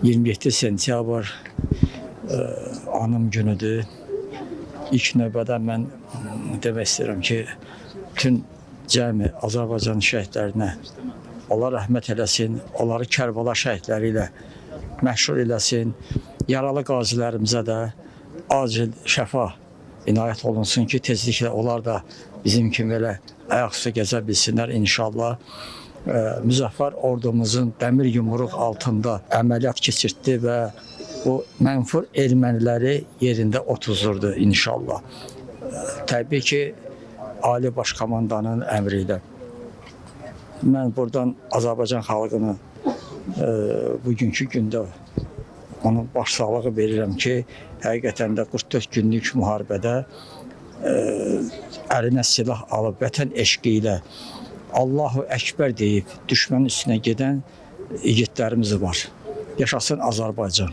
27 sentyabr anım günüdür. İlk növbədə mən demək istəyirəm ki, bütün cəmi Azərbaycan şəhidlərinə Allah rəhmət eləsin, onları Kərbəla şəhidləri ilə məşhur eləsin. Yaralı qazilərimizə də acil şəfa inayət olunsun ki, tezliklə onlar da bizim kimi elə ayaqüstü gəzə bilsinlər inşallah. Müzəffər ordumuzun dəmir yumruq altında əməliyyat keçirtdi və bu mənfur erməniləri yerində otuzdurdu inşallah. Təbii ki, Ali Baş Komandanın əmri ilə. Mən buradan Azərbaycan xalqını bugünkü gündə onun başsağlığı verirəm ki, həqiqətən də 44 günlük müharibədə əlinə silah alıb vətən eşqi ilə Allahu Əkbər deyib düşmənin üstünə gedən igidlərimiz var. Yaşasın Azərbaycan.